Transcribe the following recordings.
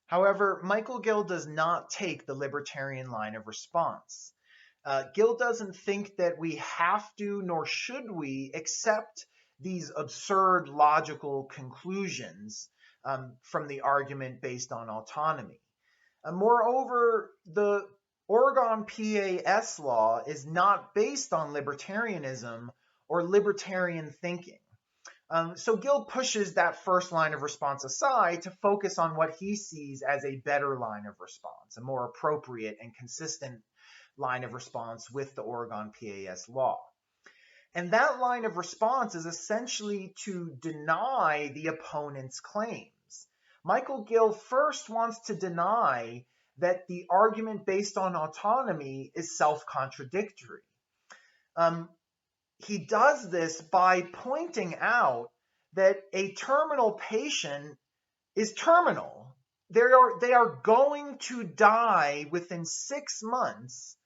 However, Michael Gill does not take the libertarian line of response. Gill doesn't think that we have to, nor should we, accept these absurd logical conclusions from the argument based on autonomy. Moreover, the Oregon PAS law is not based on libertarianism or libertarian thinking. So Gill pushes that first line of response aside to focus on what he sees as a better line of response, a more appropriate and consistent line of response with the Oregon PAS law. And that line of response is essentially to deny the opponent's claims. Michael Gill first wants to deny that the argument based on autonomy is self-contradictory. He does this by pointing out that a terminal patient is terminal. They are going to die within 6 months,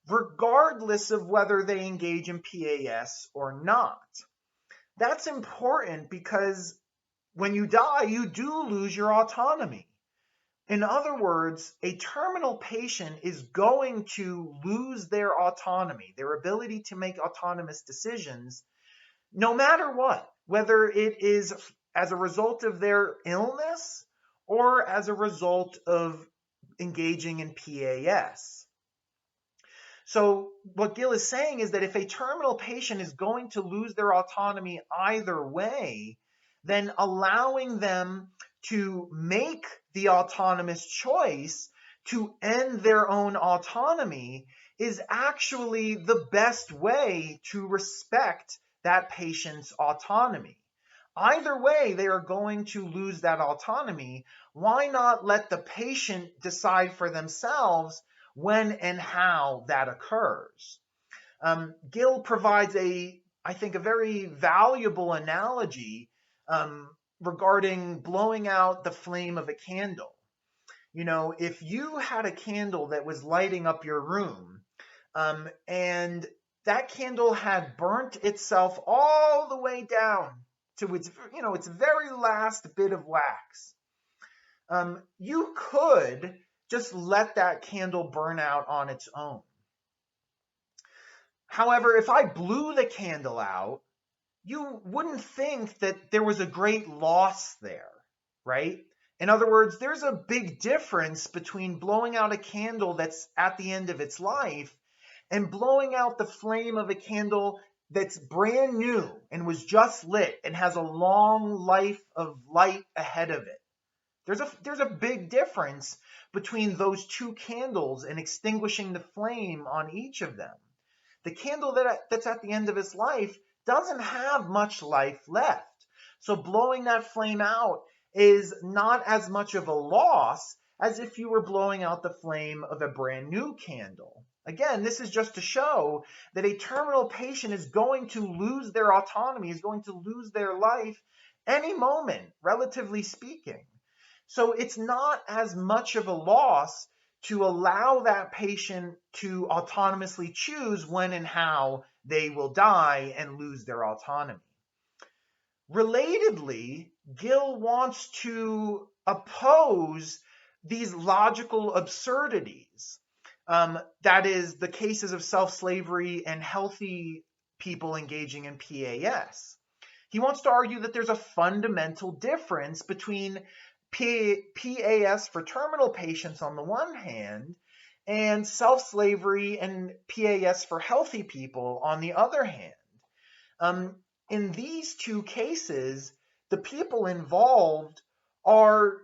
regardless of whether they engage in PAS or not. That's important because when you die, you do lose your autonomy. In other words, a terminal patient is going to lose their autonomy, their ability to make autonomous decisions, no matter what, whether it is as a result of their illness or as a result of engaging in PAS. So what Gill is saying is that if a terminal patient is going to lose their autonomy either way, then allowing them to make the autonomous choice to end their own autonomy is actually the best way to respect that patient's autonomy. Either way, they are going to lose that autonomy. Why not let the patient decide for themselves when and how that occurs? Gill provides I think, a very valuable analogy regarding blowing out the flame of a candle. You know, if you had a candle that was lighting up your room, and that candle had burnt itself all the way down to its very last bit of wax, you could just let that candle burn out on its own. However, if I blew the candle out, you wouldn't think that there was a great loss there, right? In other words, there's a big difference between blowing out a candle that's at the end of its life and blowing out the flame of a candle that's brand new and was just lit and has a long life of light ahead of it. There's a big difference between those two candles and extinguishing the flame on each of them. The candle that's at the end of its life doesn't have much life left. So blowing that flame out is not as much of a loss as if you were blowing out the flame of a brand new candle. Again, this is just to show that a terminal patient is going to lose their autonomy, is going to lose their life any moment, relatively speaking. So it's not as much of a loss to allow that patient to autonomously choose when and how they will die and lose their autonomy. Relatedly, Gill wants to oppose these logical absurdities. That is, the cases of self-slavery and healthy people engaging in PAS. He wants to argue that there's a fundamental difference between PAS for terminal patients on the one hand and self-slavery and PAS for healthy people on the other hand. In these two cases, the people involved are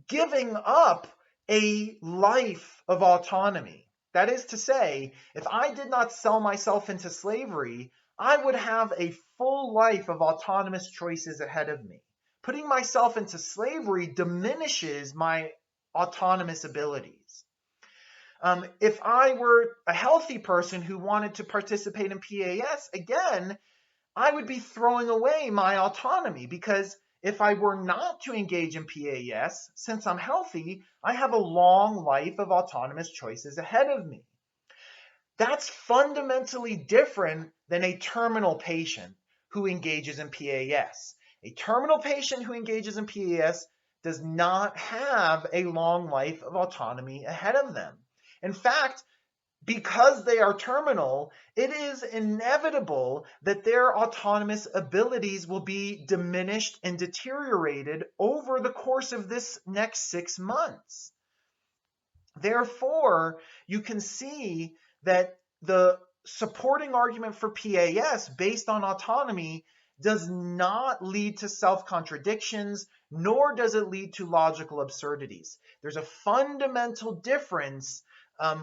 giving up a life of autonomy. That is to say, if I did not sell myself into slavery, I would have a full life of autonomous choices ahead of me. Putting myself into slavery diminishes my autonomous abilities. If I were a healthy person who wanted to participate in PAS, again, I would be throwing away my autonomy because if I were not to engage in PAS, since I'm healthy, I have a long life of autonomous choices ahead of me. That's fundamentally different than a terminal patient who engages in PAS. A terminal patient who engages in PAS does not have a long life of autonomy ahead of them. In fact, because they are terminal, it is inevitable that their autonomous abilities will be diminished and deteriorated over the course of this next 6 months. Therefore, you can see that the supporting argument for PAS based on autonomy does not lead to self-contradictions, nor does it lead to logical absurdities. There's a fundamental difference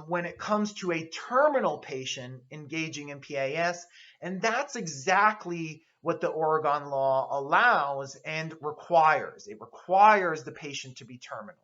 when it comes to a terminal patient engaging in PAS, and that's exactly what the Oregon law allows and requires. It requires the patient to be terminal.